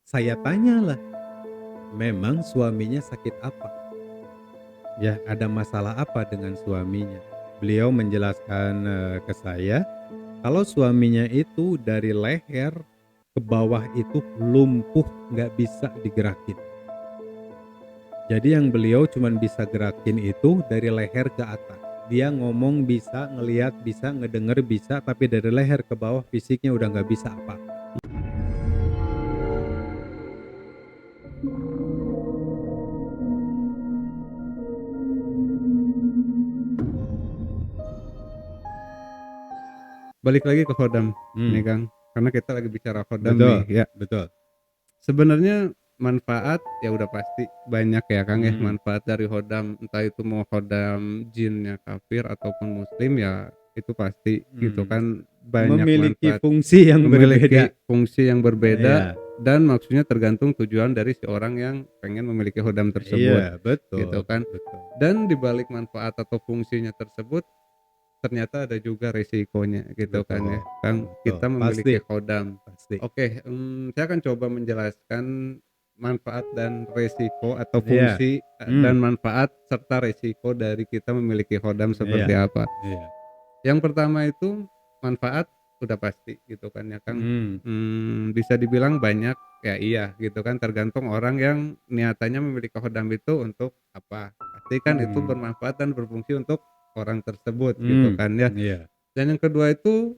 Saya tanyalah, memang suaminya sakit apa? Ya, ada masalah apa dengan suaminya? Beliau menjelaskan ke saya kalau suaminya itu dari leher ke bawah itu lumpuh, nggak bisa digerakin. Jadi yang beliau cuman bisa gerakin itu dari leher ke atas. Dia ngomong bisa, ngelihat bisa, ngedenger bisa, tapi dari leher ke bawah fisiknya udah nggak bisa apa. Balik lagi ke khodam nih Hmm, Kang, karena kita lagi bicara khodam nih betul, ya. betul. Sebenarnya manfaat ya udah pasti banyak ya Kang ya, Hmm. manfaat dari khodam, entah itu mau khodam jinnya kafir ataupun muslim ya itu pasti gitu Hmm. kan, banyak Memiliki manfaat, fungsi yang berbeda. memiliki fungsi yang berbeda Iya, dan maksudnya tergantung tujuan dari si orang yang pengen memiliki khodam iya, tersebut betul, gitu kan. betul, Dan di balik manfaat atau fungsinya tersebut ternyata ada juga resikonya gitu kan betul, ya Kang, betul. kita Pasti, memiliki kodam. pasti. Oke, saya akan coba menjelaskan manfaat dan resiko atau Iya, fungsi, hmm, dan manfaat serta resiko dari kita memiliki kodam iya, seperti apa. iya, Yang pertama itu manfaat udah pasti gitu kan ya Kang, hmm, bisa dibilang banyak, ya iya gitu kan, tergantung orang yang niatannya memiliki kodam itu untuk apa. Pasti kan itu hmm, bermanfaat dan berfungsi untuk orang tersebut gitu hmm, kan ya. iya, Dan yang kedua itu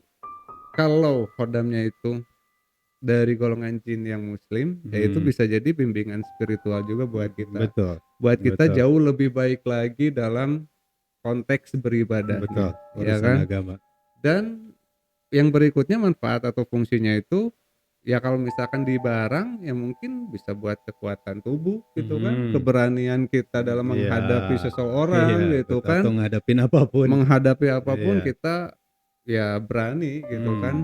kalau kodamnya itu dari golongan jin yang muslim, ya itu hmm, bisa jadi bimbingan spiritual juga buat kita. betul, Buat kita betul, jauh lebih baik lagi dalam konteks betul. beribadahnya, ya Urusan kan? agama. Dan yang berikutnya manfaat atau fungsinya itu, ya kalau misalkan di barang, ya mungkin bisa buat kekuatan tubuh gitu kan, Hmm, keberanian kita dalam iya, menghadapi iya, seseorang gitu betul. Atau kan, ngadapin apapun. menghadapi apapun Iya, kita ya berani gitu hmm, kan.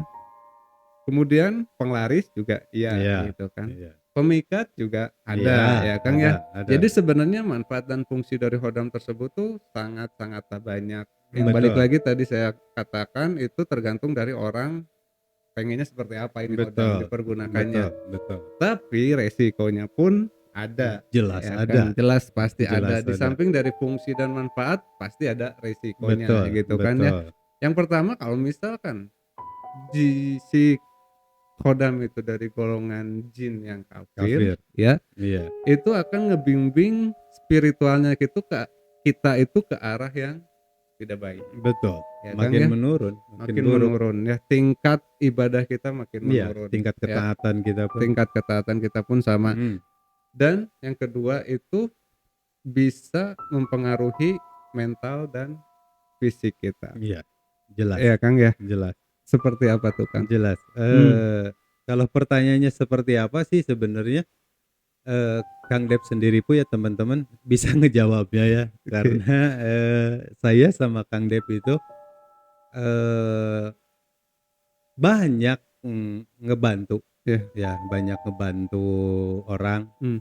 Kemudian penglaris juga iya iya, gitu kan. iya, Pemikat juga iya, ada ya Kang ada, ya. ada. Jadi sebenarnya manfaat dan fungsi dari hodam tersebut tuh sangat-sangat banyak. Yang balik Betul, lagi tadi saya katakan itu tergantung dari orang pengennya seperti apa ini hodam betul, dipergunakannya. betul, betul. Tapi resikonya pun ada Jelas ya ada, kan, jelas pasti ada. jelas Di ada. samping dari fungsi dan manfaat pasti ada resikonya Betul, gitu kan ya. betul. Yang pertama kalau misalkan si khodam itu dari golongan jin yang kafir Kafir. ya, Iya, itu akan ngebimbing spiritualnya kita itu ke arah yang tidak baik betul. ya Kang Makin ya, menurun, makin makin buruk. menurun ya, tingkat ibadah kita makin Iya, menurun tingkat ya, ketaatan kita pun. tingkat ketaatan kita pun sama. Mhm, Dan yang kedua itu bisa mempengaruhi mental dan fisik kita iya, jelas, ya Kang ya, jelas, seperti apa tuh Kang? jelas. Hmm. Kalau pertanyaannya seperti apa sih sebenarnya, Kang Dep sendiri pun ya teman-teman bisa ngejawabnya ya, Oke. karena, saya sama Kang Dep itu, eee, banyak, ngebantu, Ya. ya banyak ngebantu orang, Hmm.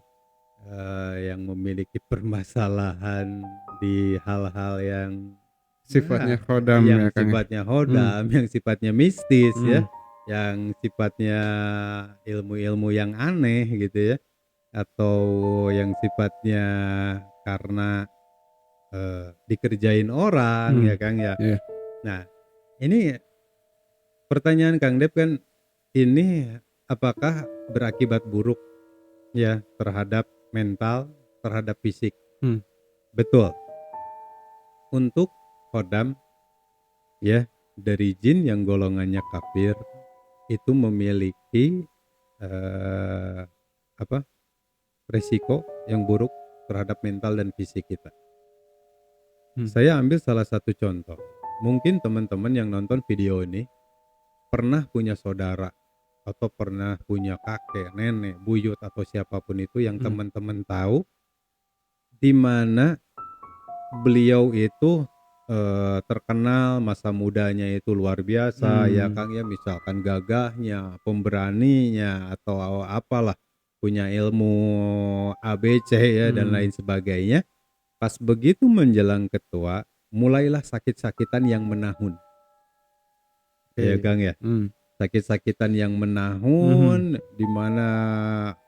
yang memiliki permasalahan di hal-hal yang, Sifatnya nah, khodam yang ya Kang ya. sifatnya Hmm. hodam, yang sifatnya mistis ya, Hmm. yang sifatnya ilmu-ilmu yang aneh gitu ya, atau yang sifatnya karena, dikerjain orang Hmm. ya Kang ya. Ya. Nah, ini pertanyaan Kang Dep kan, ini apakah berakibat buruk ya terhadap mental, terhadap fisik? Hmm. Betul, untuk kodam ya dari jin yang golongannya kafir itu memiliki eh, apa resiko yang buruk terhadap mental dan fisik kita. Hmm. Saya ambil salah satu contoh. Mungkin teman-teman yang nonton video ini pernah punya saudara atau pernah punya kakek, nenek, buyut atau siapapun itu yang Hmm. teman-teman tahu di mana beliau itu, terkenal masa mudanya itu luar biasa ya Hmm. Kang ya, misalkan gagahnya, pemberaninya, atau apalah, punya ilmu ABC ya dan Hmm. lain sebagainya. Pas begitu menjelang ketua, mulailah sakit-sakitan yang menahun, ya Oke. Kang ya. Hmm. sakit-sakitan yang Mhm. menahun, di mana,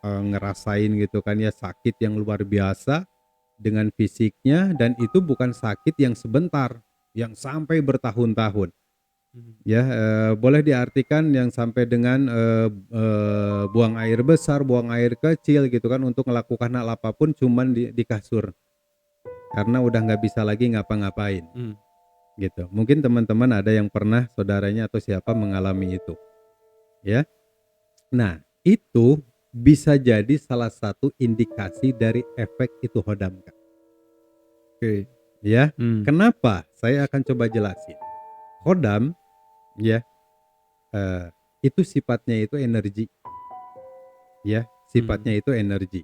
ngerasain gitu kan ya sakit yang luar biasa dengan fisiknya, dan itu bukan sakit yang sebentar, yang sampai bertahun-tahun. Mhm. Ya, boleh diartikan yang sampai dengan, buang air besar, buang air kecil gitu kan untuk melakukan hal apapun cuman di kasur, karena udah nggak bisa lagi ngapa-ngapain, Mmm. gitu. Mungkin teman-teman ada yang pernah saudaranya atau siapa mengalami itu, ya. Nah, itu bisa jadi salah satu indikasi dari efek itu hodam, Kak, Oke. ya. Mmm. Kenapa? Saya akan coba jelasin. Hodam, ya, eee, itu sifatnya itu energi, ya, Mmm. sifatnya itu energi.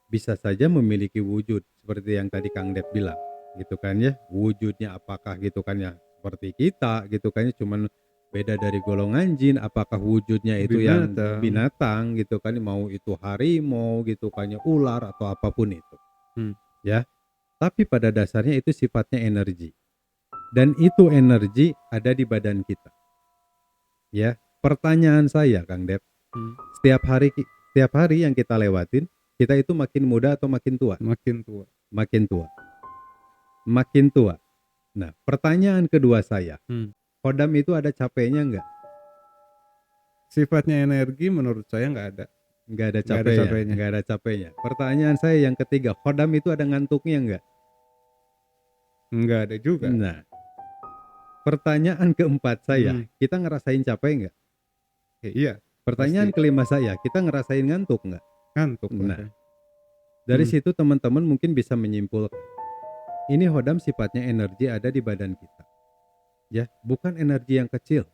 Bisa saja memiliki wujud seperti yang tadi Kang Dep bilang, gitu kan ya. Wujudnya apakah gitu kan ya seperti kita gitu kan ya, cuman beda dari golongan jin, apakah wujudnya itu yang Binatang. binatang gitu kan, mau itu harimau gitu kan ya, ular atau apapun itu, Mmm. ya. Tapi pada dasarnya itu sifatnya energi, dan itu energi ada di badan kita, ya. Pertanyaan saya Kang Dep, Mmm. setiap hari yang kita lewatin, kita itu makin muda atau makin tua? Makin tua. Makin tua, makin tua. Nah, pertanyaan kedua saya, Mmm. hodam itu ada capeknya nggak? Sifatnya energi menurut saya nggak ada. Nggak ada Nggak ada capeknya, capeknya. nggak ada capeknya. Pertanyaan saya yang ketiga, hodam itu ada ngantuknya nggak? Nggak ada juga. Nah, pertanyaan keempat saya, Mhm. kita ngerasain capek nggak? Iya, pasti. Pertanyaan kelima saya, kita ngerasain ngantuk nggak? Ngantuk lah Nah, ya. dari Mmm. situ teman-teman mungkin bisa menyimpulkan, ini hodam sifatnya energi ada di badan kita, ya, bukan energi yang kecil.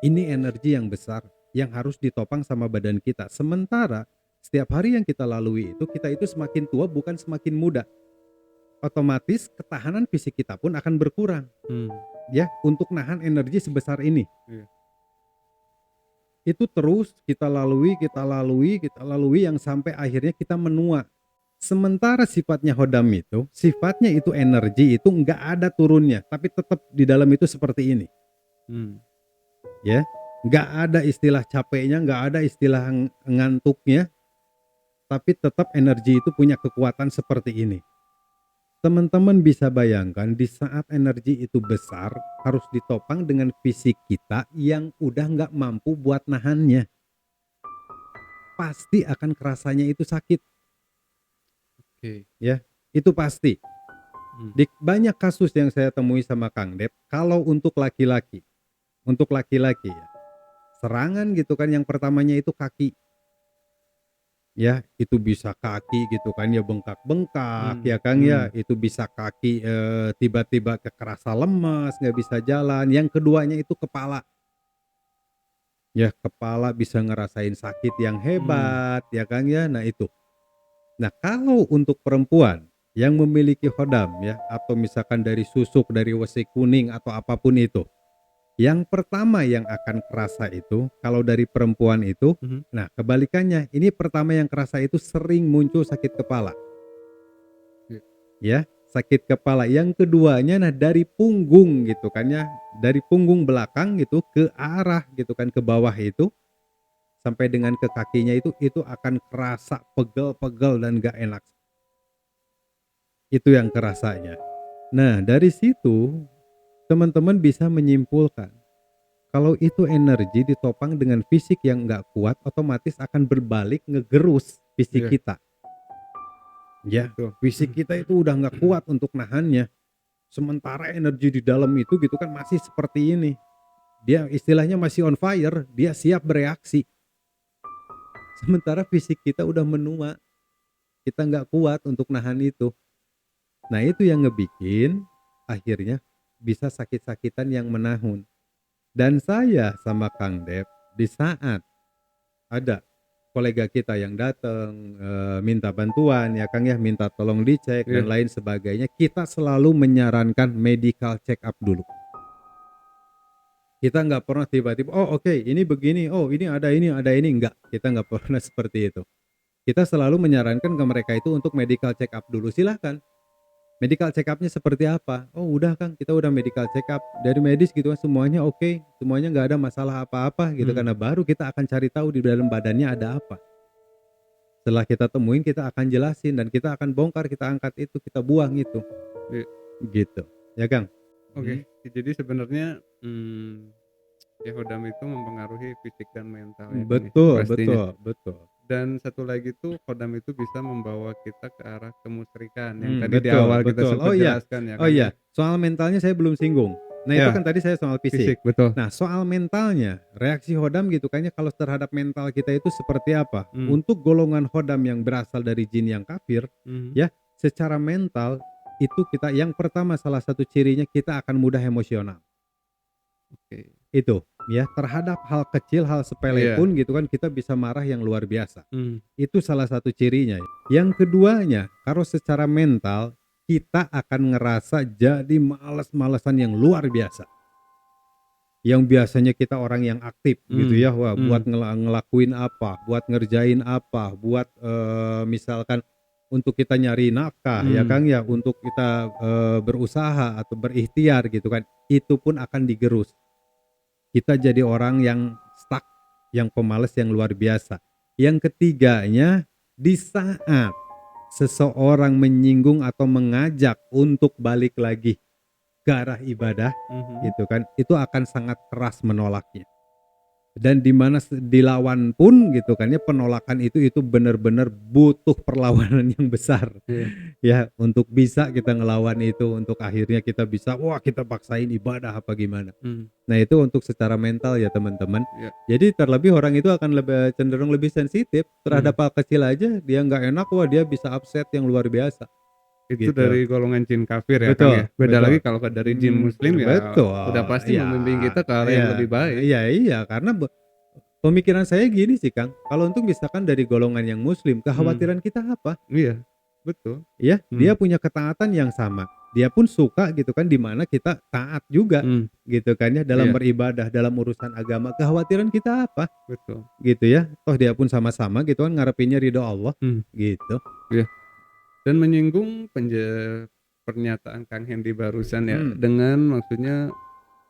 Ini energi yang besar yang harus ditopang sama badan kita. Sementara setiap hari yang kita lalui itu, kita itu semakin tua bukan semakin muda. Otomatis ketahanan fisik kita pun akan berkurang, Mmm. ya, untuk nahan energi sebesar ini. Iya. Itu terus kita lalui, kita lalui, kita lalui yang sampai akhirnya kita menua. Sementara sifatnya hodam itu, sifatnya itu energi itu enggak ada turunnya, tapi tetap di dalam itu seperti ini. Mmm. Ya, nggak ada istilah capeknya, nggak ada istilah ngantuknya, tapi tetap energi itu punya kekuatan seperti ini. Teman-teman bisa bayangkan di saat energi itu besar, harus ditopang dengan fisik kita yang udah nggak mampu buat nahannya. Pasti akan kerasanya itu sakit, Oke. ya, itu pasti. Mmm. Di banyak kasus yang saya temui sama Kang Dep, kalau untuk laki-laki ya, serangan gitu kan yang pertamanya itu kaki. Ya, itu bisa kaki gitu kan ya bengkak-bengkak Mmm. ya Kang ya, Mmm. itu bisa kaki, tiba-tiba kerasa lemas, nggak bisa jalan. Yang keduanya itu kepala, ya kepala bisa ngerasain sakit yang Mmm. hebat ya Kang ya, nah itu. Nah kalau untuk perempuan yang memiliki hodam ya, atau misalkan dari susuk, dari wesi kuning atau apapun itu, yang pertama yang akan kerasa itu kalau dari perempuan itu, Mhm. nah kebalikannya, ini pertama yang kerasa itu sering muncul sakit kepala, Iya. ya, sakit kepala. Yang keduanya nah dari punggung gitu kan ya, dari punggung belakang gitu ke arah gitu kan ke bawah itu, sampai dengan ke kakinya itu akan kerasa pegel-pegel dan gak enak, itu yang kerasanya. Nah dari situ teman-teman bisa menyimpulkan, kalau itu energi ditopang dengan fisik yang nggak kuat, otomatis akan berbalik ngegerus fisik Iya, kita. Ya, betul. fisik kita itu udah nggak kuat untuk nahannya. Sementara energi di dalam itu gitu kan masih seperti ini. Dia istilahnya masih on fire, dia siap bereaksi. Sementara fisik kita udah menua, kita nggak kuat untuk nahan itu. Nah itu yang ngebikin akhirnya bisa sakit-sakitan yang menahun. Dan saya sama Kang Dep di saat ada kolega kita yang datang, minta bantuan ya Kang ya, minta tolong dicek dan Iya. lain sebagainya, kita selalu menyarankan medical check up dulu. Kita nggak pernah tiba-tiba, "Oh oke, ini begini, oh ini ada ini," enggak, kita nggak pernah seperti itu. Kita selalu menyarankan ke mereka itu untuk medical check up dulu, silahkan. medical check up-nya seperti apa? Oh udah Kang, kita udah medical check up dari medis gitu kan, semuanya oke, semuanya nggak ada masalah apa-apa gitu, Mmm, karena baru kita akan cari tahu di dalam badannya ada apa. Setelah kita temuin kita akan jelasin dan kita akan bongkar, kita angkat itu, kita buang itu, iya, gitu. Ya Kang? oke. Mhm. Jadi sebenarnya, ya hodam itu mempengaruhi fisik dan mental ya, Kang, ya, Betul pastinya. betul betul. Dan satu lagi tuh hodam itu bisa membawa kita ke arah kemusyrikan yang tadi di Betul awal kita betul. sempat jelaskan ya, Oh Kang, ya. iya, soal mentalnya saya belum singgung. Nah itu Ya, kan tadi saya soal fisik. fisik, betul. Nah soal mentalnya, reaksi hodam gitu kayaknya kalau terhadap mental kita itu seperti apa? Mmm, Untuk golongan hodam yang berasal dari jin yang kafir, mhm, ya secara mental itu kita yang pertama salah satu cirinya kita akan mudah emosional. oke. Itu ya terhadap hal kecil, hal sepele Iya, pun gitu kan kita bisa marah yang luar biasa. mmm, Itu salah satu cirinya. Yang keduanya, kalau secara mental kita akan ngerasa jadi males-malesan yang luar biasa. Yang biasanya kita orang yang aktif gitu mmm, ya, wah buat mmm, ngelakuin apa, buat ngerjain apa, buat misalkan untuk kita nyari nafkah ya mmm, Kang ya, untuk kita berusaha atau berikhtiar gitu kan, itu pun akan digerus. Kita jadi orang yang stuck, yang pemalas yang luar biasa. Yang ketiganya, di saat seseorang menyinggung atau mengajak untuk balik lagi ke arah ibadah, mhm, gitu kan, itu akan sangat keras menolaknya. Dan di mana dilawan pun gitu kan ya, penolakan itu benar-benar butuh perlawanan yang besar. iya, Ya, untuk bisa kita ngelawan itu, untuk akhirnya kita bisa, wah kita paksain ibadah apa gimana. mmm, Nah itu untuk secara mental ya teman-teman. iya, Jadi terlebih orang itu akan lebih cenderung lebih sensitif terhadap mmm. hal kecil aja dia nggak enak, wah dia bisa upset yang luar biasa Itu gitu. dari golongan jin kafir ya, Kang, ya. Betul Beda betul. lagi kalau dari jin muslim ya Betul. udah pasti Iya membimbing kita ke arah yang iya lebih baik. iya karena pemikiran saya gini sih Kang, kalau untuk misalkan dari golongan yang muslim, Mmm, kekhawatiran kita apa? iya, betul, Ya, dia mmm, punya ketaatan yang sama. Dia pun suka gitu kan di mana kita taat juga mmm, gitu kan ya dalam iya, beribadah, dalam urusan agama. Kekhawatiran kita apa? betul, Gitu ya. Toh dia pun sama-sama gitu kan ngarepinnya ridho Allah mmm, gitu. iya. Dan menyinggung pernyataan Kang Hendy barusan ya, Mhm, dengan maksudnya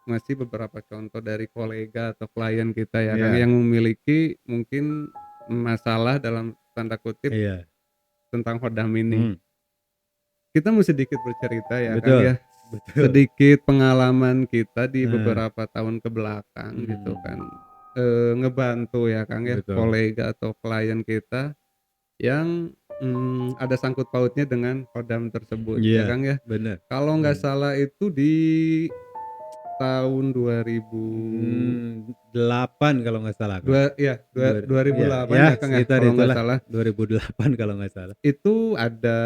ngasih beberapa contoh dari kolega atau klien kita ya, Kang, iya yang memiliki mungkin masalah dalam tanda kutip iya, tentang hodam ini. mhm, Kita mau sedikit bercerita ya, Kang, betul ya. betul, Sedikit pengalaman kita di heeh, beberapa tahun ke belakang gitu kan, mhm, ngebantu ya, Kang, ya, betul, kolega atau klien kita yang, ada sangkut pautnya dengan kodam tersebut ya, iya Kang, ya. bener, Kalau nggak mhm, salah itu di tahun 2000 8 kalau nggak salah Kang, dua ya, dua dua ribu iya delapan ya ya, Kang, ya, sekitar kalau nggak itulah salah. 2008 kalau nggak salah. Itu ada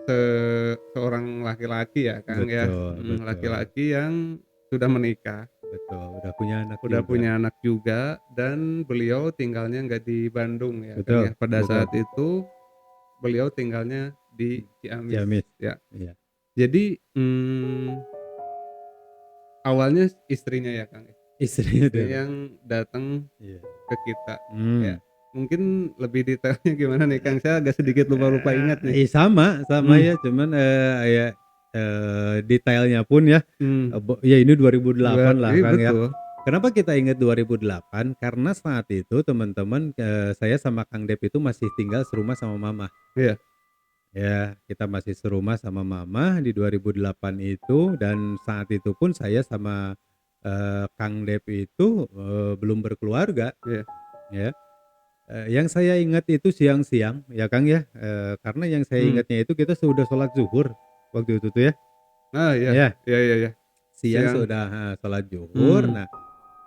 se seorang laki-laki ya, Kang, ya, Betul betul laki-laki yang sudah menikah. betul, udah punya anak Udah juga. punya anak juga dan beliau tinggalnya nggak di Bandung ya, Kang, Betul ya. Pada betul, saat itu beliau tinggalnya di Ciamis Ciamis, ya. iya. Jadi, awalnya istrinya ya, Kang, ya. Istrinya tuh, Istrinya yang datang iya, ke kita ya. mmm. Mungkin lebih detailnya gimana nih, Kang? Saya agak sedikit lupa-lupa ingat nih. Sama Mmm, ya cuman, ya, detailnya pun ya, mmm, ya ini 2008 lah Kang ya. betul, Kenapa kita ingat 2008? Karena saat itu teman-teman, saya sama Kang Dep itu masih tinggal serumah sama mama. iya, Ya, kita masih serumah sama mama di 2008 itu dan saat itu pun saya sama, Kang Dep itu, belum berkeluarga iya, ya. Yang saya ingat itu siang-siang ya Kang ya, karena yang saya mmm. ingatnya itu kita sudah sholat zuhur waktu itu tuh ya. Ah, iya, Ya, iya, iya, iya, siang siang, sudah, sholat zuhur. mmm, Nah,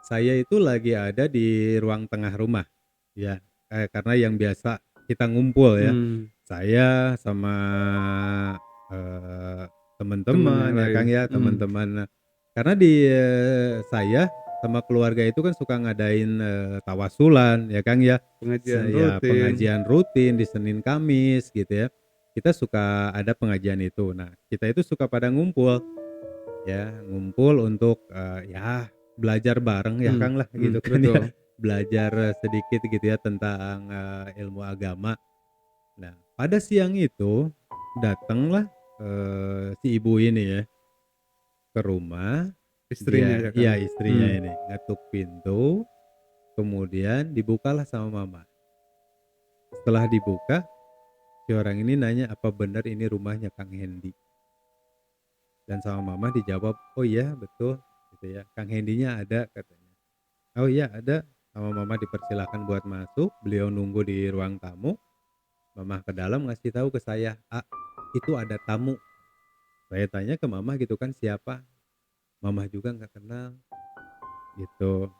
saya itu lagi ada di ruang tengah rumah ya, karena yang biasa kita ngumpul ya, mmm, saya sama, temen teman-teman yang ya lain, Kang ya, teman-teman, karena di, saya sama keluarga itu kan suka ngadain, tawasulan ya Kang ya. pengajian Saya rutin, pengajian rutin di Senin Kamis gitu ya. Kita suka ada pengajian itu. Nah, kita itu suka pada ngumpul ya, ngumpul untuk, ya belajar bareng ya Kang lah gitu kan ya. betul, Belajar sedikit gitu ya tentang, ilmu agama. Nah, pada siang itu Datanglah, si ibu ini ya, ke rumah. Istrinya ya, Kang? Istrinya Mmm. ini ngetuk pintu, kemudian dibukalah sama mama. Setelah dibuka, si orang ini nanya, "Apa benar ini rumahnya Kang Hendy?" Dan sama mama dijawab, "Oh iya betul," gitu ya, "Kang Hendy-nya ada," katanya. "Oh iya ada," sama mama dipersilakan buat masuk, beliau nunggu di ruang tamu, mama ke dalam ngasih tahu ke saya, "A, itu ada tamu." Saya tanya ke mama gitu kan, "Siapa?" Mama juga nggak kenal, gitu.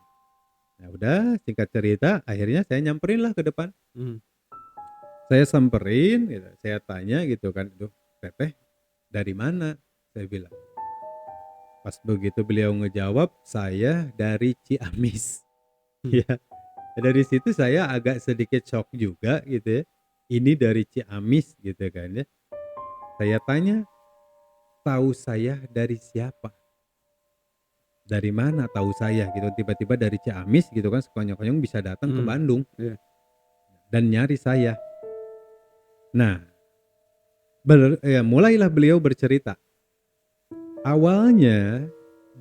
Nah udah singkat cerita akhirnya saya nyamperin lah ke depan. Mhm. Saya samperin gitu, saya tanya gitu kan, "Duh Teteh dari mana?" Saya bilang. Pas begitu beliau ngejawab, "Saya dari Ciamis." Mhm. Ya, dari situ saya agak sedikit syok juga gitu ya. Ini dari Ciamis gitu kan ya. Saya tanya, "Tahu saya dari siapa? Dari mana tahu saya?" Gitu. Tiba-tiba dari Ciamis gitu kan sekonyong-konyong bisa datang ke Mhm. Bandung Iya. dan nyari saya. Nah, mulailah beliau bercerita. Awalnya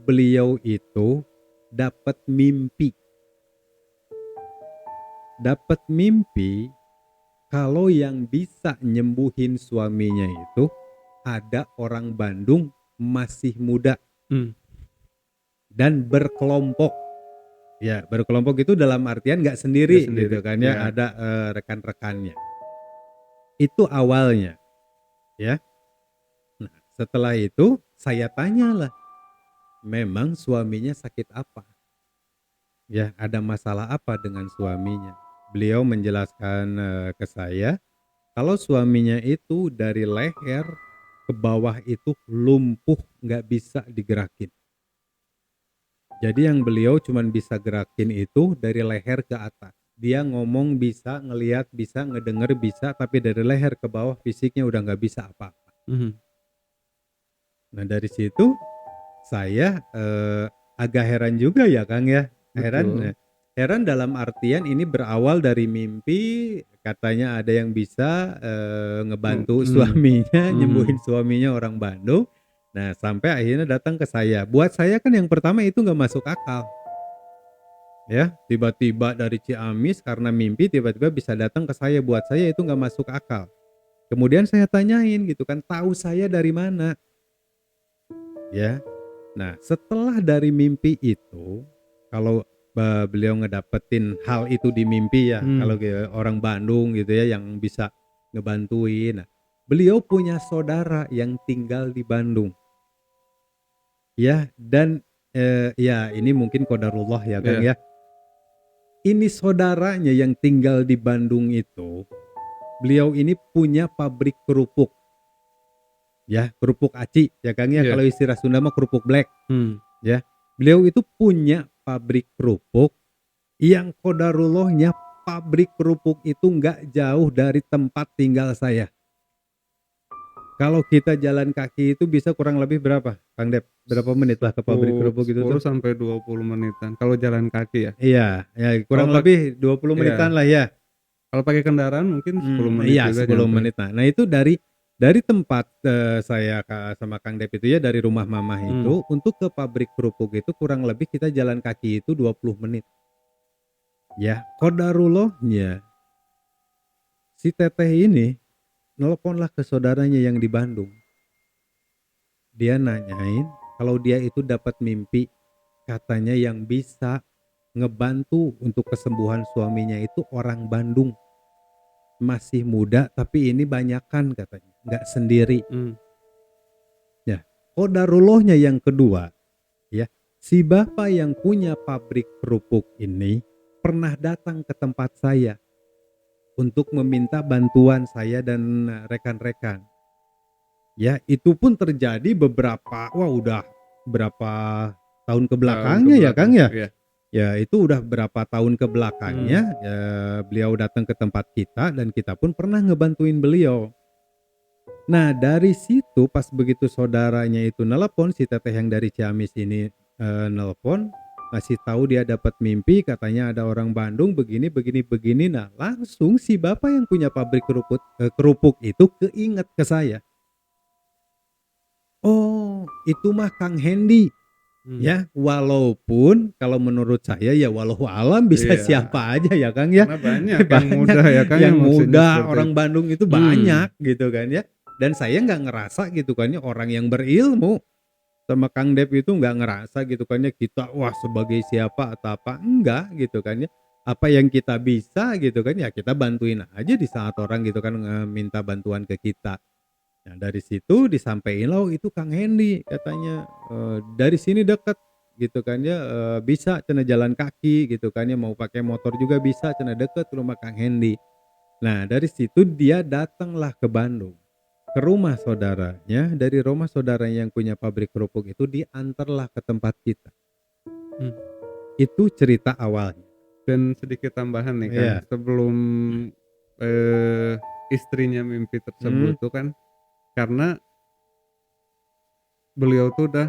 beliau itu dapat mimpi. Dapat mimpi kalau yang bisa nyembuhin suaminya itu ada orang Bandung masih muda Mmm. dan berkelompok. Ya, berkelompok itu dalam artian nggak Nggak sendiri sendiri, gitu kan ya, iya. ada, rekan-rekannya. Itu awalnya, ya. Nah, setelah itu saya tanyalah, memang suaminya sakit apa? Ya, ada masalah apa dengan suaminya? Beliau menjelaskan, ke saya kalau suaminya itu dari leher ke bawah itu lumpuh, nggak bisa digerakin. Jadi yang beliau cuman bisa gerakin itu dari leher ke atas. Dia ngomong bisa, ngelihat bisa, ngedenger bisa, tapi dari leher ke bawah fisiknya udah nggak bisa apa-apa. Mhm. Nah dari situ saya, agak heran juga ya Kang ya, Betul. heran dalam artian ini berawal dari mimpi katanya ada yang bisa, ngebantu Mhm. suaminya, nyembuhin Mhm. suaminya orang Bandung. Nah sampai akhirnya datang ke saya. Buat saya kan yang pertama itu nggak masuk akal, ya. Tiba-tiba dari Ciamis karena mimpi tiba-tiba bisa datang ke saya, buat saya itu nggak masuk akal. Kemudian saya tanyain gitu kan, "Tahu saya dari mana?" Ya. Nah, setelah dari mimpi itu, kalau, beliau ngedapetin hal itu di mimpi ya, kalau Mmm. orang Bandung gitu ya yang bisa ngebantuin. Nah, beliau punya saudara yang tinggal di Bandung, ya dan, ya ini mungkin qadarullah ya Kang Iya. ya. Ini saudaranya yang tinggal di Bandung itu, beliau ini punya pabrik kerupuk, ya, kerupuk aci ya Kang ya, Iya. kalau istilah Sunda mah kerupuk blek. Mmm. Ya, beliau itu punya pabrik kerupuk yang qadarullah-nya pabrik kerupuk itu nggak jauh dari tempat tinggal saya. Kalau kita jalan kaki itu bisa kurang lebih berapa, Kang Dep? Berapa menit lah ke pabrik kerupuk itu 10 tuh? sampai 20 menitan kalau jalan kaki ya. Iya, ya Kalau kurang pak lebih 20 menitan iya, lah ya. kalau pakai kendaraan mungkin 10 menit Iya juga 10 nyampe. menit. Nah itu dari tempat, saya sama Kang Dep itu ya dari rumah mamah Mmm. itu untuk ke pabrik kerupuk itu kurang lebih kita jalan kaki itu 20 menit. Ya, qadarullah-nya si teteh ini nelponlah ke saudaranya yang di Bandung. Dia nanyain kalau dia itu dapat mimpi, katanya yang bisa ngebantu untuk kesembuhan suaminya itu orang Bandung, masih muda tapi ini banyakan katanya, nggak sendiri. Mmm. Ya, qadarullah-nya yang kedua, ya, si bapak yang punya pabrik kerupuk ini pernah datang ke tempat saya untuk meminta bantuan saya dan rekan-rekan. Ya, itu pun terjadi udah berapa tahun ke Tahun ke belakangnya ya, belakang, Kang, ya? iya. Ya, itu udah berapa tahun ke Mmm. belakangnya, beliau datang ke tempat kita dan kita pun pernah ngebantuin beliau. Nah, dari situ pas begitu saudaranya itu nelepon, si teteh yang dari Ciamis ini, nelepon, ngasih tahu dia dapat mimpi katanya ada orang Bandung begini begini begini. Nah, langsung si bapak yang punya pabrik kerupuk itu keinget ke saya. Oh, itu mah Kang Hendy. Mmm, Ya, walaupun kalau menurut saya ya walau alam bisa iya, siapa aja ya Kang ya. karena banyak yang Banyak muda ya Kang yang yang maksudnya muda, seperti orang itu. Bandung itu Mmm, banyak gitu kan ya. Dan saya nggak ngerasa gitu kan ya orang yang berilmu sama Kang Dep itu nggak ngerasa gitu kan ya kita wah sebagai siapa atau apa, enggak gitu kan ya. Apa yang kita bisa gitu kan ya kita bantuin aja di saat orang gitu kan minta bantuan ke kita. Nah dari situ disampaikan "Oh itu Kang Hendy," katanya, "dari sini deket," gitu kan ya, "bisa cenah jalan kaki," gitu kan ya, "mau pakai motor juga bisa cenah deket rumah Kang Hendy." Nah dari situ dia datanglah ke Bandung, ke rumah saudaranya, dari rumah saudara yang punya pabrik kerupuk itu diantarlah ke tempat kita. mmm, Itu cerita awalnya. dan sedikit tambahan nih Kang, Iya, sebelum, istrinya mimpi mhm, tersebut tuh kan, karena beliau tuh udah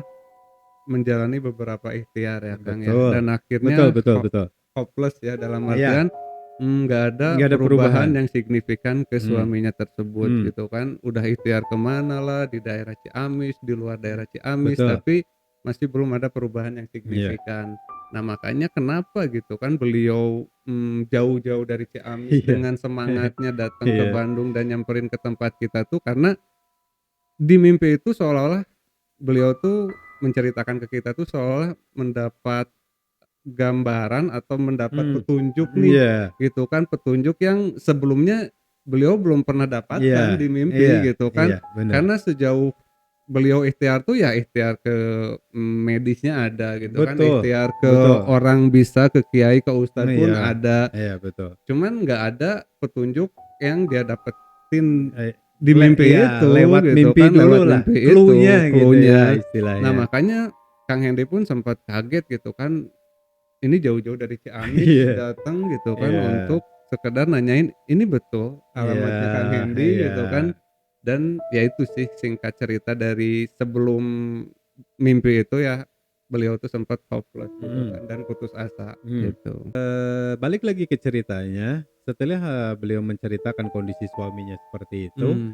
menjalani beberapa ikhtiar ya Kang ya, betul, dan betul akhirnya betul betul. hopeless ya dalam Iya, artian, nggak ada nggak ada perubahan perubahan. yang signifikan ke Mhm, suaminya tersebut mhm, gitu kan. Udah ikhtiar ke manalah, di daerah Ciamis, di luar daerah Ciamis, betul, tapi masih belum ada perubahan yang iya, signifikan. Nah makanya kenapa gitu kan beliau, jauh-jauh dari Ciamis iya, dengan semangatnya datang ke iya, Bandung dan nyamperin ke tempat kita tuh karena di mimpi itu seolah-olah beliau tuh menceritakan ke kita tuh seolah mendapat gambaran atau mendapat mhm, petunjuk nih, iya. gitu kan, petunjuk yang sebelumnya beliau belum pernah dapatkan Iya di iya mimpi gitu kan. iya, bener. Karena sejauh beliau ikhtiar tuh ya ikhtiar ke, medisnya ada gitu kan, Betul ikhtiar ke betul. orang bisa, ke kiai, ke ustad pun Iya ada. iya, betul. Cuman nggak ada petunjuk yang dia dapetin Eee, di mimpi iya, itu lewat gitu mimpi kan, lewat dululah, mimpi itu, clue-nya gitu ya clue-nya. Nah istilahnya. makanya Kang Hendy pun sempat kaget gitu kan, ini jauh-jauh dari Ciamis Iya datang gitu kan iya untuk sekedar nanyain, "Ini betul iya alamatnya Kang Hendy?" iya, Gitu kan. Dan ya itu sih singkat cerita dari sebelum mimpi itu ya, beliau tuh sempat hopeless gitu mhm kan dan putus asa mhm. gitu. Balik lagi ke ceritanya, setelah, beliau menceritakan kondisi suaminya seperti itu, Mmm,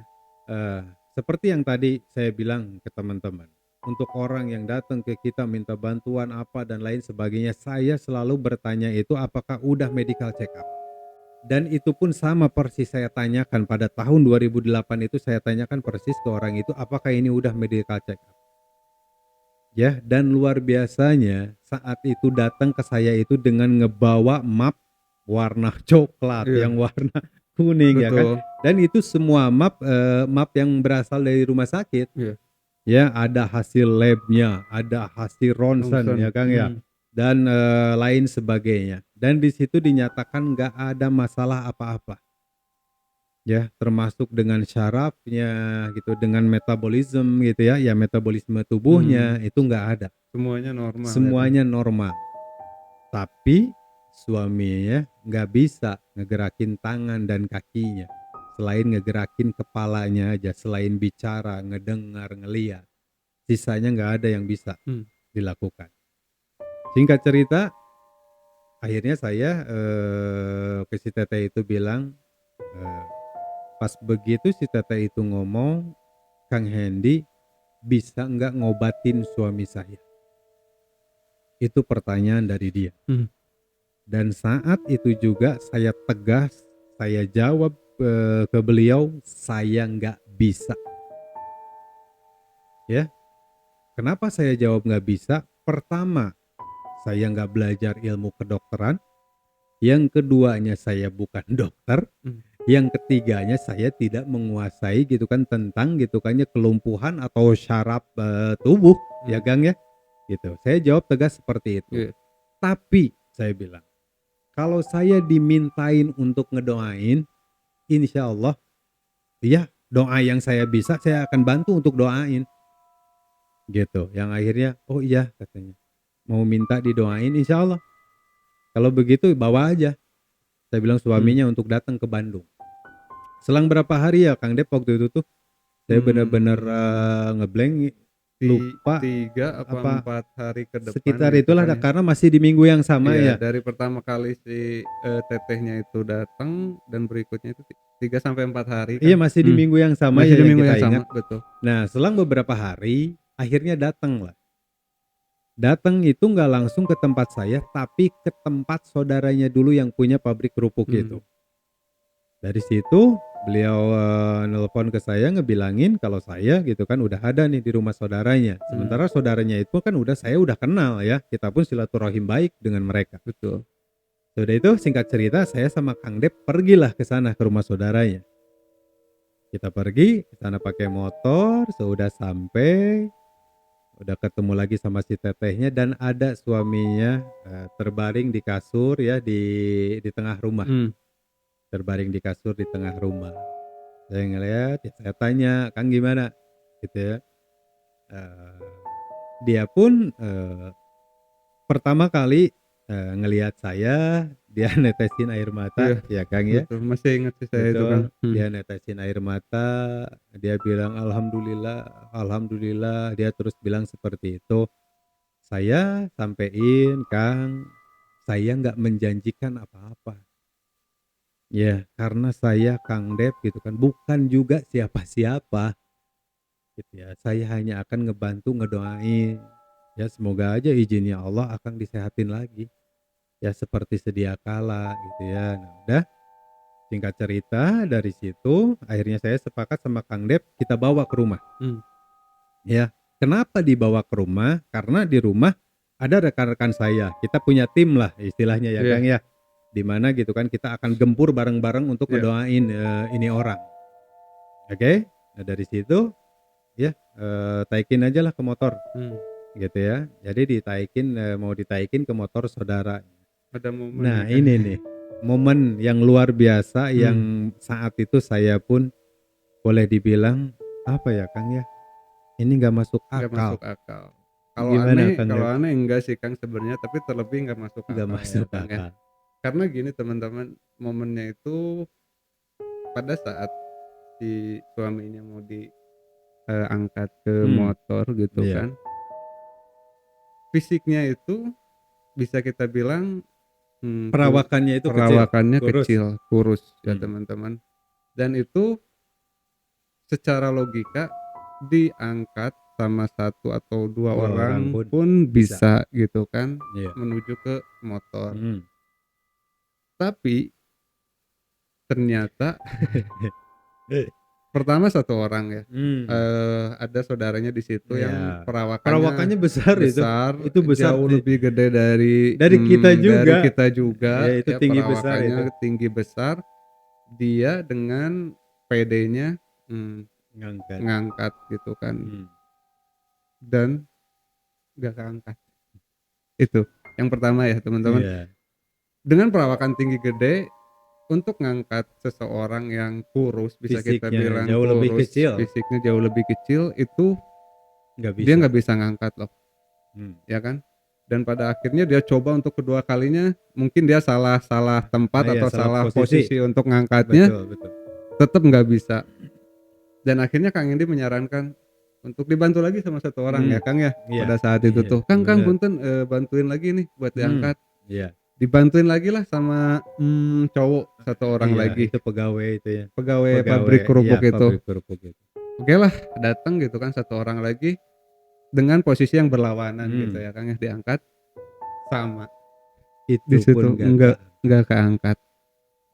eee, seperti yang tadi saya bilang ke teman-teman, untuk orang yang datang ke kita minta bantuan apa dan lain sebagainya, saya selalu bertanya itu apakah udah medical check up? Dan itu pun sama persis saya tanyakan pada tahun 2008 itu saya tanyakan persis ke orang itu apakah ini udah medical check up? Ya, dan luar biasanya saat itu datang ke saya itu dengan ngebawa map warna coklat iya yang warna kuning ya kan. betul, Dan itu semua map yang berasal dari rumah sakit. iya, Ya, ada hasil labnya, ada hasil ronsen ya Ronsen, Kang ya, dan, lain sebagainya. Dan di situ dinyatakan nggak ada masalah apa-apa. Ya, termasuk dengan syarafnya gitu, dengan metabolisme gitu ya, ya metabolisme tubuhnya mmm, itu nggak ada, semuanya normal ya Kang? semuanya normal. Tapi suaminya nggak bisa ngegerakin tangan dan kakinya, selain ngegerakin kepalanya aja, selain bicara, ngedengar, ngelihat, sisanya nggak ada yang bisa Mmm, dilakukan. Singkat cerita, akhirnya saya, ke si teteh itu bilang, eee, pas begitu si teteh itu ngomong, "Kang Hendy bisa nggak ngobatin suami saya?" Itu pertanyaan dari dia. mhm, Dan saat itu juga saya tegas, saya jawab, ke beliau, "Saya nggak bisa." Ya. Kenapa saya jawab nggak bisa? Pertama, saya nggak belajar ilmu kedokteran. Yang keduanya saya bukan dokter. mmm, Yang ketiganya saya tidak menguasai gitu kan tentang gitu kan ya kelumpuhan atau syaraf, tubuh ya mmm, Kang ya, gitu. Saya jawab tegas seperti itu. iya, Tapi saya bilang, kalau saya dimintain untuk ngedoain, insya Allah iya doa yang saya bisa saya akan bantu untuk doain, gitu. Yang akhirnya, "Oh iya," katanya, "mau minta didoain insya Allah. Kalau begitu bawa aja," saya bilang mmm, suaminya untuk datang ke Bandung. Selang berapa hari ya Kang Dep waktu itu tuh, saya bener-bener, mmm, nge-blank lupa 3 apa apa 4 hari ke depan sekitar gitu itulah kan ya. karena masih di minggu yang sama Iya, ya. dari pertama kali si, tetehnya itu datang dan berikutnya itu 3 sampai 4 hari Iya kan. masih di minggu yang sama Masih ya di yang minggu kita yang ingat. sama, betul. Nah, selang beberapa hari akhirnya datang lah. Datang itu nggak langsung ke tempat saya, tapi ke tempat saudaranya dulu yang punya pabrik kerupuk Mmm, itu. Dari situ beliau nelpon ke saya ngebilangin kalau saya gitu kan udah ada nih di rumah saudaranya. mmm, Sementara saudaranya itu kan saya udah kenal ya. Kita pun silaturahim baik dengan mereka. betul. Sudah itu singkat cerita saya sama Kang Dep pergilah ke sana ke rumah saudaranya. Kita pergi ke sana pakai motor, sudah sampai udah ketemu lagi sama si tetehnya dan ada suaminya terbaring di kasur ya di tengah rumah. Mmm, Terbaring di kasur di tengah rumah. Saya ngelihat, ya saya tanya, "Kang gimana?" Gitu ya. Eee, Dia pun pertama kali ngelihat saya, dia netesin air iya, mata, ya Kang ya. betul, masih ingat sih saya itu Kang. Betul, dia netesin air mata, dia bilang, "Alhamdulillah, alhamdulillah." Dia terus bilang seperti itu. Saya sampein, "Kang, saya nggak menjanjikan apa-apa. Ya, karena saya Kang Dep gitu kan, bukan juga siapa-siapa." Gitu ya. Saya hanya akan ngebantu ngedoain. Ya semoga aja izinnya Allah akan disehatin lagi. Ya seperti sedia kala gitu ya. Nah udah singkat cerita dari situ akhirnya saya sepakat sama Kang Dep kita bawa ke rumah. Mmm, Ya. Kenapa dibawa ke rumah? Karena di rumah ada rekan-rekan saya. Kita punya tim lah istilahnya ya iya, Kang ya. Dimana gitu kan kita akan gempur bareng-bareng untuk iya, ngedoain ini orang. Oke. Nah dari situ ya taikin aja lah ke motor. mmm, Gitu ya. Jadi mau ditaikin ke motor saudara. ada momen ya Nah Kang. ini nih, momen yang luar biasa Mmm, yang saat itu saya pun boleh dibilang, apa ya Kang ya, ini nggak masuk nggak akal. masuk akal. Gimana Kang Kalau Dep? aneh enggak sih Kang sebenarnya, tapi terlebih nggak masuk Nggak akal ya masuk Kang ya. akal. Karena gini teman-teman, momennya itu pada saat si suaminya mau angkat ke Hmm, motor gitu iya. kan, fisiknya itu bisa kita bilang, Perawakannya itu kecil, perawakannya kurus. kecil, kurus ya Hmm. teman-teman, dan itu secara logika diangkat sama satu atau 2 Dua orang orang pun pun bisa. bisa gitu kan, Iya. menuju ke motor. Hmm. Tapi ternyata pertama satu orang ya, Hmm. ada saudaranya di situ yang Iya. perawakannya Perawakannya besar itu. besar, Itu besar jauh sih. lebih gede dari, Dari kita dari juga. kita Ya juga itu ya, tinggi besar itu. perawakannya tinggi besar, dia dengan pedenya, Ngangkat. ngangkat gitu kan Hmm. dan nggak keangkat. Itu yang pertama ya teman-teman. Iya. Dengan perawakan tinggi gede, untuk ngangkat seseorang yang kurus, bisa kita Fisiknya bilang jauh lebih kurus, kecil, fisiknya jauh lebih kecil, itu nggak dia bisa. nggak bisa ngangkat loh, Hmm. ya kan. Dan pada akhirnya dia coba untuk kedua kalinya, mungkin dia salah salah Ah, tempat iya atau salah salah posisi. posisi untuk ngangkatnya, Betul betul. tetap nggak bisa. Dan akhirnya Kang Indi menyarankan untuk dibantu lagi sama satu orang Hmm. ya Kang ya, Iya. pada saat itu Iya tuh, "Kang Kang bener. punten, bantuin lagi nih buat Hmm. diangkat." Iya. Dibantuin lagi lah sama, cowok satu orang Iya lagi, itu pegawai itu ya. pegawai Pegawai pabrik iya kerupuk itu. pabrik kerupuk itu. Oke lah, datang gitu kan satu orang lagi dengan posisi yang berlawanan gitu Hmm. ya Kang ya, diangkat, sama di Itu pun situ nggak keangkat. enggak keangkat.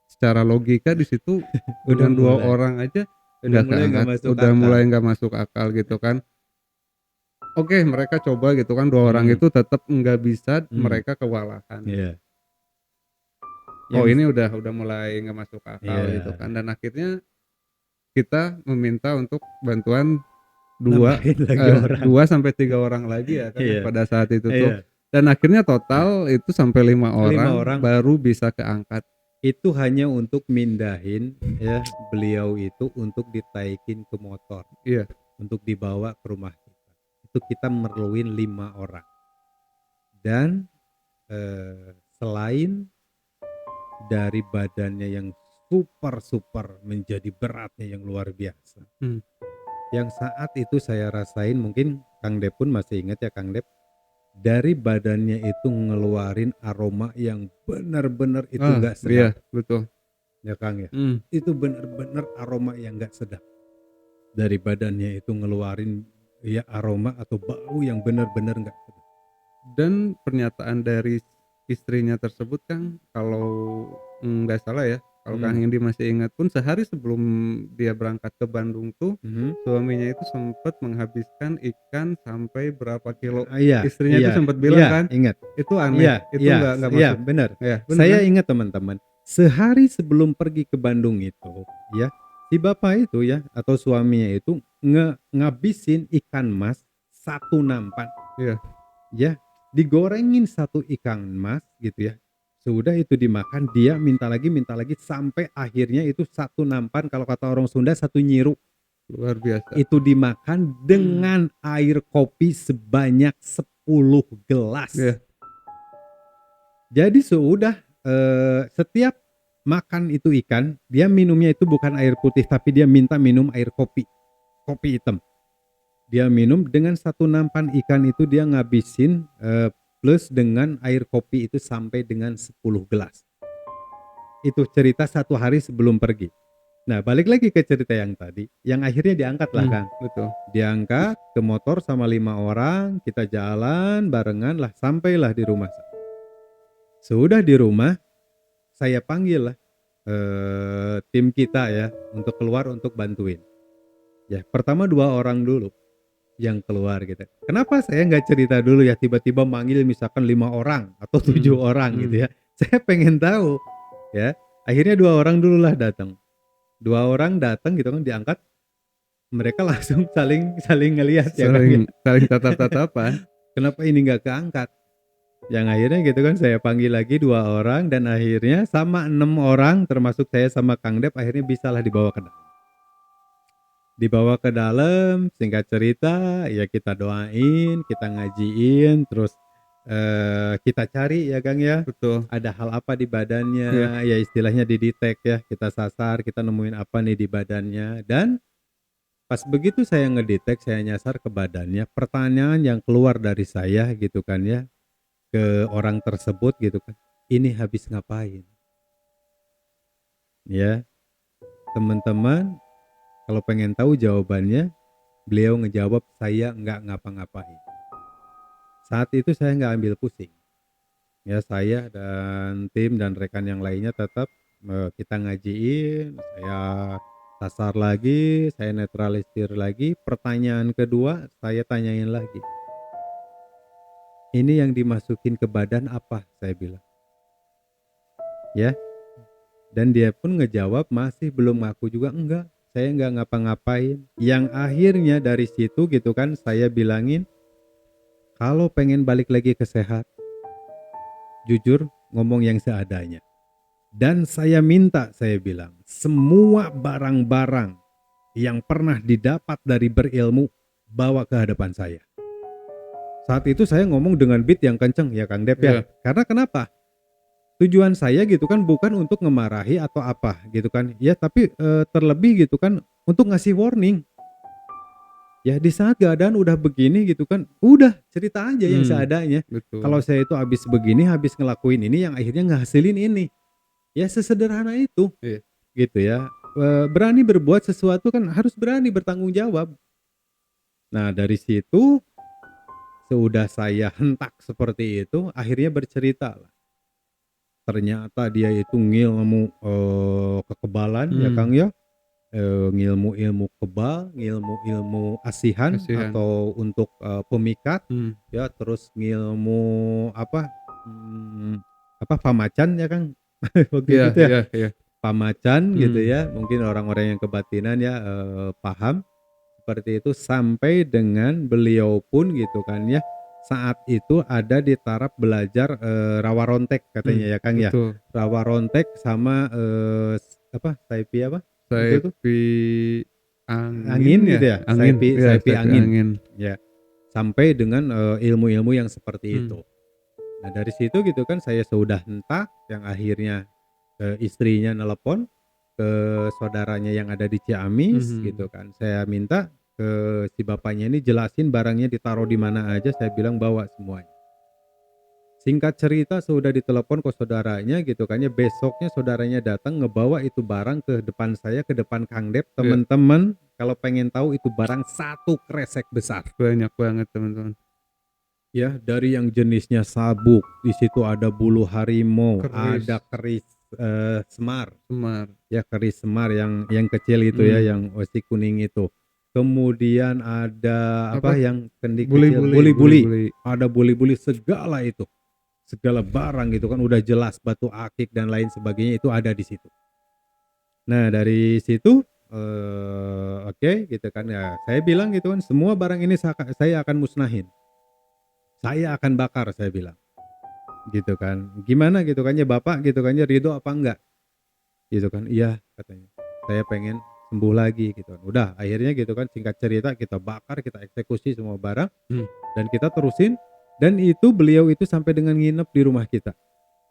Secara logika di situ Udah dengan 2 mulai orang aja udah nggak mulai nggak keangkat, masuk udah akal. mulai nggak masuk akal gitu kan. Oke, mereka coba gitu kan, 2 orang Hmm. itu tetep nggak bisa, Hmm. mereka kewalahan. Iya. Oh Yang ini udah mulai nggak masuk akal gitu iya kan, dan akhirnya kita meminta untuk bantuan nambahin lagi orang. 2 sampai 3 orang lagi ya Kang ya Iya. pada saat itu tuh, Iya. dan akhirnya total itu sampai 5 5 orang orang baru bisa keangkat. itu hanya untuk mindahin ya beliau itu untuk ditaikin ke motor, Iya, untuk dibawa ke rumah kita. Itu kita merluin 5 orang. Dan selain dari badannya yang super menjadi beratnya yang luar biasa. mmm, Yang saat itu saya rasain mungkin Kang Dep pun masih ingat ya Kang Dep, dari badannya itu ngeluarin aroma yang benar-benar itu nggak Iya, sedap betul. ya Kang ya. Mhm. Itu benar-benar aroma yang nggak sedap. Dari badannya itu ngeluarin ya aroma atau bau yang benar-benar nggak sedap. Dan pernyataan dari istrinya tersebut Kang, kalau nggak salah ya, kalau Kang Hmm. Hendy masih ingat pun sehari sebelum dia berangkat ke Bandung tuh, Mhm. suaminya itu sempat menghabiskan ikan sampai berapa kilo. Iya, Istrinya itu iya, sempat bilang iya, kan, ingat. itu aneh, Iya, itu iya, nggak iya, masuk benar. ya, bener kan? Saya ingat teman-teman, sehari sebelum pergi ke Bandung itu, ya, si bapak itu ya atau suaminya itu ngabisin ikan mas satu nampan, Iya, ya, digorengin satu ikan mas gitu ya. Sudah itu dimakan, dia minta lagi sampai akhirnya itu satu nampan kalau kata orang Sunda satu nyiru. luar biasa. Itu dimakan dengan air kopi sebanyak 10 gelas. Iya, Jadi sudah setiap makan itu ikan, dia minumnya itu bukan air putih tapi dia minta minum air kopi, kopi hitam. Dia minum dengan satu nampan ikan itu dia ngabisin plus dengan air kopi itu sampai dengan 10 gelas. Itu cerita satu hari sebelum pergi. Nah, balik lagi ke cerita yang tadi, yang akhirnya diangkat lah Kang. betul. Diangkat ke motor sama 5 orang, kita jalan barengan lah, sampailah di rumah. Sudah di rumah, saya panggil lah tim kita ya untuk keluar untuk bantuin. Ya, pertama 2 orang dulu yang keluar gitu. Kenapa saya nggak cerita dulu ya tiba-tiba manggil misalkan 5 orang atau 7 orang gitu ya. Saya pengen tahu ya. Akhirnya 2 orang dulu lah datang. 2 orang datang gitu kan diangkat, mereka langsung saling saling ngelihat ya Kang ya. Saling saling tatap-tatapan. Kenapa ini nggak keangkat? Yang akhirnya gitu kan saya panggil lagi 2 orang dan akhirnya sama 6 orang termasuk saya sama Kang Dep akhirnya bisalah dibawa ke dalam. Dibawa ke dalam, singkat cerita ya kita doain, kita ngajiin, terus kita cari ya Kang ya. Betul. Ada hal apa di Iya, badannya, ya istilahnya didetek ya, kita sasar, kita nemuin apa nih di badannya dan pas begitu saya ngedetek, saya nyasar ke badannya, pertanyaan yang keluar dari saya gitu kan ya, ke orang tersebut gitu kan, "Ini habis ngapain?" Ya, teman-teman kalau pengen tahu jawabannya, beliau ngejawab, "Saya nggak ngapa-ngapain." Saat itu saya nggak ambil pusing. Ya saya dan tim dan rekan yang lainnya tetap kita ngajiin, saya sasar lagi, saya netralisir lagi. Pertanyaan kedua saya tanyain lagi, "Ini yang dimasukin ke badan apa?" Saya bilang. Ya, dan dia pun ngejawab masih belum ngaku juga, "Enggak, saya nggak ngapa-ngapain." Yang akhirnya dari situ gitu kan saya bilangin, "Kalau pengen balik lagi ke sehat, jujur ngomong yang seadanya. Dan saya minta," saya bilang, "semua barang-barang yang pernah didapat dari berilmu bawa ke hadapan saya." Saat itu saya ngomong dengan beat yang kenceng ya Kang Dep ya. iya. Karena kenapa? Tujuan saya gitu kan bukan untuk ngemarahi atau apa gitu kan. Ya tapi terlebih gitu kan untuk ngasih warning. Ya di saat keadaan udah begini gitu kan, udah cerita aja yang seadanya. Kalau Betul. saya itu habis begini, habis ngelakuin ini yang akhirnya ngehasilin ini. Ya sesederhana itu. Iya. Gitu ya, berani berbuat sesuatu kan harus berani bertanggung jawab. Nah dari situ, sudah saya hentak seperti itu, akhirnya berceritalah. Ternyata dia itu ngilmu, kekebalan ya Mmm, Kang ya, ngilmu-ilmu kebal, ngilmu-ilmu asihan kasihan. atau untuk, pemikat, Mmm, ya terus ngilmu apa, mmm, apa pamacan ya Kang, waktu iya, itu tuh ya. iya, iya. Pamacan gitu Mmm, ya, mungkin orang-orang yang kebatinan ya, paham seperti itu sampai dengan beliau pun gitu kan ya, saat itu ada di taraf belajar, rawa rontek katanya ya Kang ya, betul. rawa rontek sama, apa, saipi apa, itu tuh? Saipi angin Angin ya? gitu ya? Angin, Saipi iya saipi saipi angin, angin. ya. Sampai dengan, ilmu-ilmu yang seperti Mmm, itu. Nah dari situ gitu kan saya sudah hentak yang akhirnya, istrinya nelepon ke saudaranya yang ada di Ciamis gitu mhm. kan, saya minta ke si bapaknya ini, jelasin barangnya ditaruh di mana aja, saya bilang bawa semuanya. Singkat cerita sudah ditelepon ke saudaranya gitu kan ya, besoknya saudaranya datang ngebawa itu barang ke depan saya, ke depan Kang Dep. Iya, Teman-teman kalau pengen tahu itu barang satu kresek besar. banyak banget teman-teman. Ya, dari yang jenisnya sabuk, di situ ada bulu harimau, Keris, ada keris semar, semar. ya keris semar yang kecil itu ya, Hmm. yang osi kuning itu. Kemudian ada apa Apa? yang kendi kecil, Buli-buli, buli-buli, buli-buli. ada buli-buli segala itu. Segala barang gitu kan udah jelas batu akik dan lain sebagainya itu ada di situ. Nah, dari situ oke gitu kan ya. Saya bilang gitu kan, semua barang ini saya akan musnahin. Saya akan bakar saya bilang. Gitu kan. Gimana gitu kan ya Bapak gitu kan ya, ridho apa enggak? Gitu kan. Iya katanya. Saya pengen sembuh lagi gitu kan. Udah akhirnya gitu kan, singkat cerita kita bakar, kita eksekusi semua barang Hmm. dan kita terusin, dan itu beliau itu sampai dengan nginep di rumah kita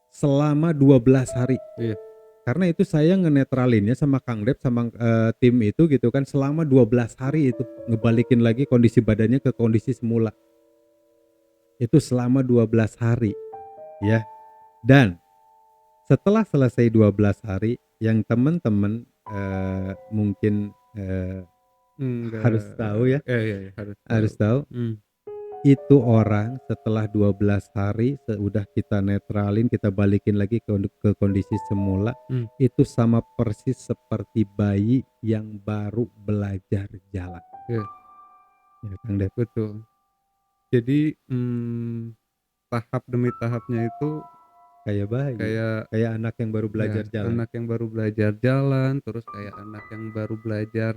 selama 12 hari. Iya. Karena itu saya ngenetralinnya sama Kang Dep sama tim itu gitu kan selama 12 hari itu, ngebalikin lagi kondisi badannya ke kondisi semula. Itu selama 12 hari ya. Dan setelah selesai 12 hari, yang teman-teman mungkin harus tahu ya, Iya, iya, harus tahu. harus tahu Hmm. itu orang setelah 12 hari sudah kita netralin, kita balikin lagi ke kondisi semula, Hmm. itu sama persis seperti bayi yang baru belajar jalan. Iya, Ya Kang Dep, betul. Jadi tahap demi tahapnya itu kayak bayi, kayak kayak anak yang baru belajar ya jalan. anak yang baru belajar jalan, terus kayak anak yang baru belajar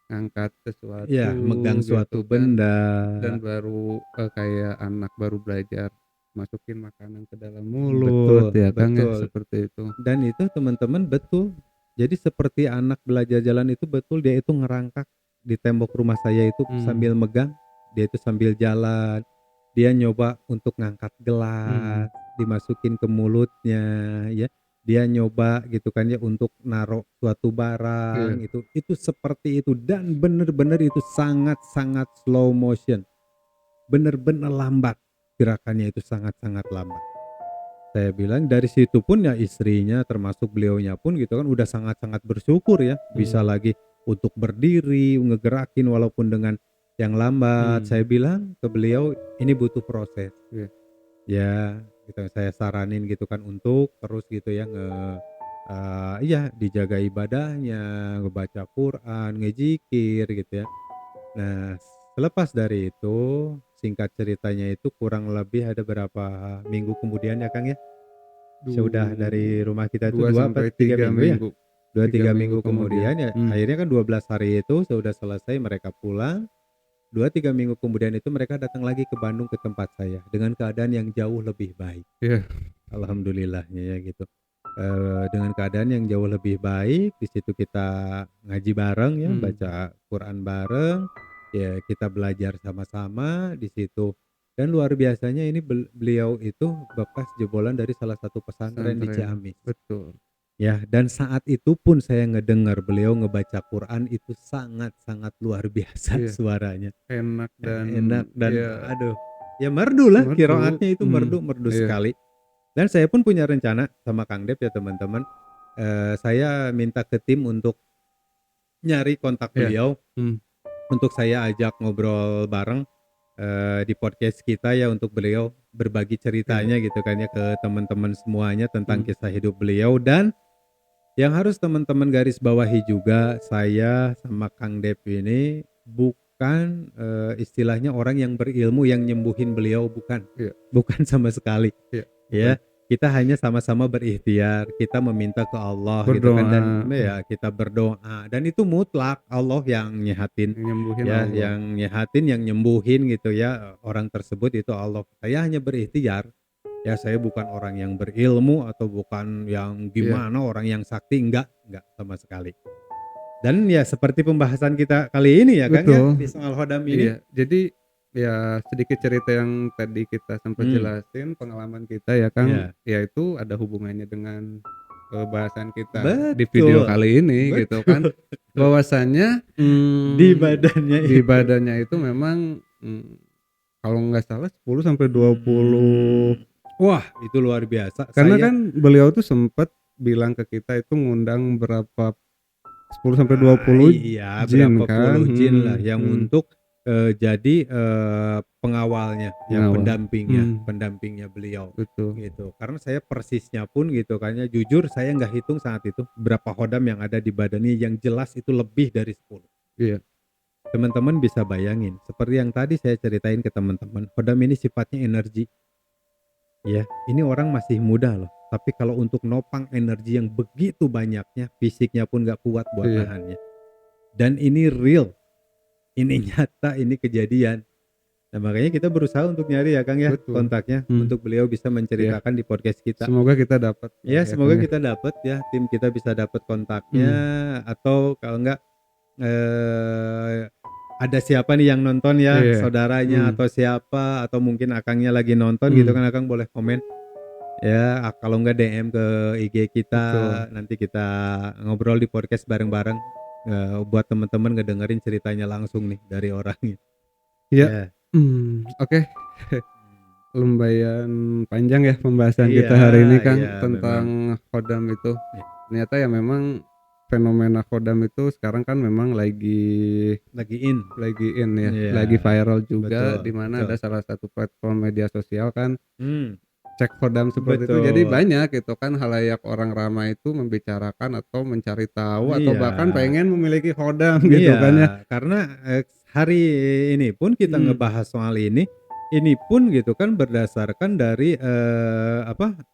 ngangkat Ya, sesuatu megang gitu suatu kan, benda. dan baru kayak anak baru belajar masukin makanan ke dalam mulut Betul, ya Kang ya, betul. seperti itu. Dan itu teman-teman betul. Jadi seperti anak belajar jalan itu betul, dia itu ngerangkak di tembok rumah saya itu Hmm. sambil megang, dia itu sambil jalan, dia nyoba untuk ngangkat Hmm. gelas, dimasukin ke mulutnya ya. Dia nyoba gitu kan ya untuk naruh suatu Iya. barang itu seperti itu, dan benar-benar itu sangat-sangat slow motion. Benar-benar lambat. Gerakannya itu sangat-sangat lambat. Saya bilang dari situ pun ya istrinya termasuk beliaunya pun gitu kan udah sangat-sangat bersyukur ya bisa Hmm. lagi untuk berdiri, ngegerakin walaupun dengan yang lambat. Saya Hmm. bilang ke beliau ini butuh proses. Iya. Ya, gitu saya saranin gitu kan untuk terus gitu ya iya dijaga ibadahnya, ngebaca Quran, ngejikir gitu ya. Nah, selepas dari itu singkat ceritanya itu kurang lebih ada berapa minggu kemudian ya Kang ya. Sudah dari rumah kita itu 2 2 apa sampai 3 3 minggu ya? minggu. 2, 3 3 minggu minggu kemudian. kemudian ya akhirnya kan 12 hari itu sudah selesai mereka pulang, 2, 3 minggu kemudian itu mereka datang lagi ke Bandung ke tempat saya dengan keadaan yang jauh lebih baik. Iya. Alhamdulillahnya ya gitu. Dengan keadaan yang jauh lebih baik, di situ kita ngaji bareng ya, Hmm. baca Quran bareng, ya kita belajar sama-sama di situ. Dan luar biasanya ini beliau itu bekas jebolan dari salah satu pesantren di Pesantren, Ciamis. betul. Ya, dan saat itu pun saya ngedengar beliau ngebaca Quran itu sangat-sangat luar biasa Iya, suaranya. enak dan Enak dan ya aduh, ya merdu lah merdu. qiraatnya itu merdu Iya. sekali. Dan saya pun punya rencana sama Kang Dep ya teman-teman, saya minta ke tim untuk nyari kontak Iya. beliau, Hmm. untuk saya ajak ngobrol bareng, di podcast kita ya untuk beliau berbagi Iya. ceritanya gitu kan ya ke teman-teman semuanya tentang Hmm. kisah hidup beliau. Dan yang harus teman-teman garis bawahi juga, saya sama Kang Dep ini bukan, istilahnya orang yang berilmu yang nyembuhin beliau, bukan. Iya. Bukan sama sekali, Iya, bukan. ya. Kita hanya sama-sama berikhtiar, kita meminta ke Allah gitu kan, dan Berdoa, ya kita berdoa dan itu mutlak Allah yang nyehatin, yang nyembuhin ya, Allah. yang nyehatin, yang nyembuhin gitu ya, orang tersebut itu Allah. Saya hanya berikhtiar. Ya saya bukan orang yang berilmu atau bukan yang Iya. gimana, orang yang sakti, enggak sama sekali. Dan ya seperti pembahasan kita kali ini ya Kang ya, Betul. di soal Hodam ini. Iya, jadi ya sedikit cerita yang tadi kita sempat Hmm, jelasin, pengalaman kita ya Kang, ya. ya itu ada hubungannya dengan bahasan kita di video Betul, kali ini gitu kan. betul. bahwasannya Di badannya di itu. badannya itu memang kalau nggak salah 10 sampai 20. Wah, itu luar biasa. Karena Saya kan beliau tuh sempet bilang ke kita itu ngundang berapa 10 sampai 20 iya, jin berapa kan. puluh jin lah yang untuk jadi pengawalnya, ya Pengawal. pendampingnya beliau Betul. gitu. Karena saya persisnya pun gitu kan ya, jujur saya nggak hitung saat itu berapa hodam yang ada di badannya, yang jelas itu lebih dari 10. Iya. Teman-teman bisa bayangin, seperti yang tadi saya ceritain ke teman-teman, hodam ini sifatnya energi. Ya, ini orang masih muda loh, tapi kalau untuk nopang energi yang begitu banyaknya, fisiknya pun nggak kuat buat Iya. nahannya. Dan ini real, ini nyata, ini kejadian. Nah, makanya kita berusaha untuk nyari ya Kang ya Betul. kontaknya untuk beliau bisa Iya. menceritakan di podcast kita. Semoga kita dapat. Ya, semoga Kang ya. kita dapat ya, tim kita bisa dapat kontaknya atau kalau enggak ada siapa nih yang nonton ya, Iya. saudaranya atau siapa, atau mungkin akangnya lagi nonton gitu kan, Akang boleh komen ya, kalau enggak DM ke IG kita, Betul. nanti kita ngobrol di podcast bareng-bareng, buat teman-teman ngedengerin ceritanya langsung nih dari orangnya. Iya. Ya. Oke. Lumayan panjang ya pembahasan Iya, kita hari ini Kang iya, tentang memang. khodam itu. Iya. Ternyata ya memang fenomena khodam itu sekarang kan memang lagi Lagi in ya, Iya, lagi viral juga, betul, di mana betul. ada salah satu platform media sosial kan cek khodam seperti itu. Betul. Jadi banyak gitu kan halayak orang ramai itu membicarakan atau mencari tahu atau bahkan Iya. pengen memiliki khodam gitu kan ya. Karena hari ini pun kita ngebahas soal ini pun gitu kan berdasarkan dari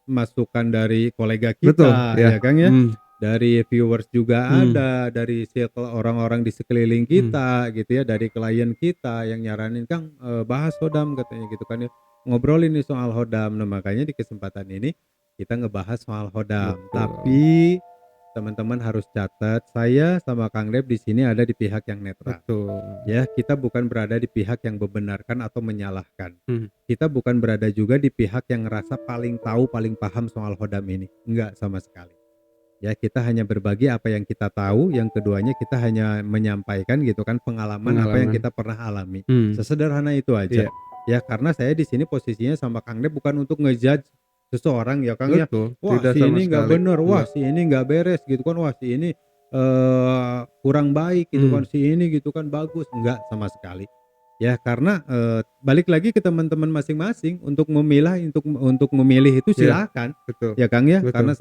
masukan dari kolega Betul kita ya. ya Kang ya. Dari viewers juga ada, dari circle orang-orang di sekeliling kita gitu ya, dari klien kita yang nyaranin Kang bahas hodam katanya gitu kan ya. Ngobrolin nih soal hodam. Nah, makanya di kesempatan ini kita ngebahas soal hodam. Betul. Tapi teman-teman harus catat, saya sama Kang Dep di sini ada di pihak yang netral. Betul. Ya, kita bukan berada di pihak yang membenarkan atau menyalahkan. Kita bukan berada juga di pihak yang ngerasa paling tahu, paling paham soal hodam ini. Enggak sama sekali. Ya, kita hanya berbagi apa yang kita tahu, yang keduanya kita hanya menyampaikan gitu kan pengalaman apa yang kita pernah alami. Sesederhana itu aja. Iya. Ya, karena saya di sini posisinya sama Kang Dep bukan untuk ngejudge seseorang ya Kang ya. Betul. Wah, Tidak si sama ini nggak sekali. bener, wah si ini nggak beres gitu kan, wah si ini kurang baik gitu kan, si ini gitu kan bagus. Enggak sama sekali. Ya, karena balik lagi ke teman-teman masing-masing untuk memilah, untuk memilih itu silakan. Betul. Ya Kang ya, Betul. karena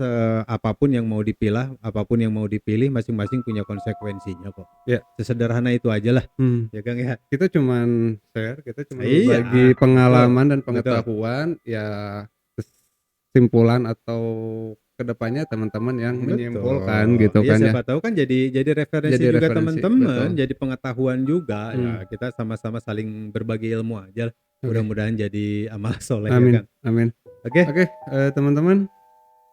apapun yang mau dipilah, apapun yang mau dipilih masing-masing punya konsekuensinya kok. Ya. Sesederhana itu aja lah. Ya Kang ya. Kita cuman share, kita cuma Iya, berbagi pengalaman dan betul. pengetahuan ya, kesimpulan atau kedepannya teman-teman yang menyimpulkan gitu Iya, kan ya. siapa tahu kan jadi referensi Jadi juga referensi, teman-teman, betul. jadi pengetahuan juga. Ya, kita sama-sama saling berbagi ilmu aja lah. Oke. Mudah-mudahan jadi amal soleh ya Amin. Kang. Amin. Oke. Teman-teman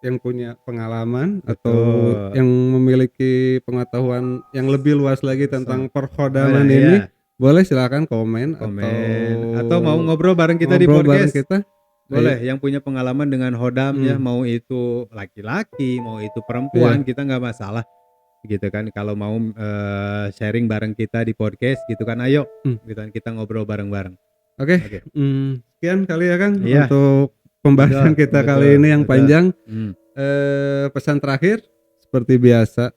yang punya pengalaman atau Betul. yang memiliki pengetahuan yang lebih luas lagi tentang perkhodaman Iya. ini, boleh silakan komen atau mau ngobrol bareng kita di ngobrol bareng podcast. kita. Boleh, yang punya pengalaman dengan hodam ya, mau itu laki-laki, mau itu perempuan, kita nggak masalah gitu kan. Kalau mau sharing bareng kita di podcast gitu kan, ayo gitu kan, kita ngobrol bareng-bareng. Oke. Sekian kali ya Kang Iya. untuk pembahasan kita kali ini yang panjang. Pesan terakhir seperti biasa,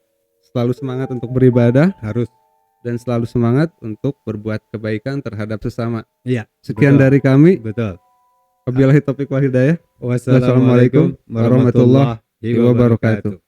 selalu semangat untuk beribadah Harus. dan selalu semangat untuk berbuat kebaikan terhadap sesama. Iya. Sekian betul. dari kami. Betul. Wabillahi taufiq wal hidayah. Wassalamualaikum warahmatullahi wabarakatuh.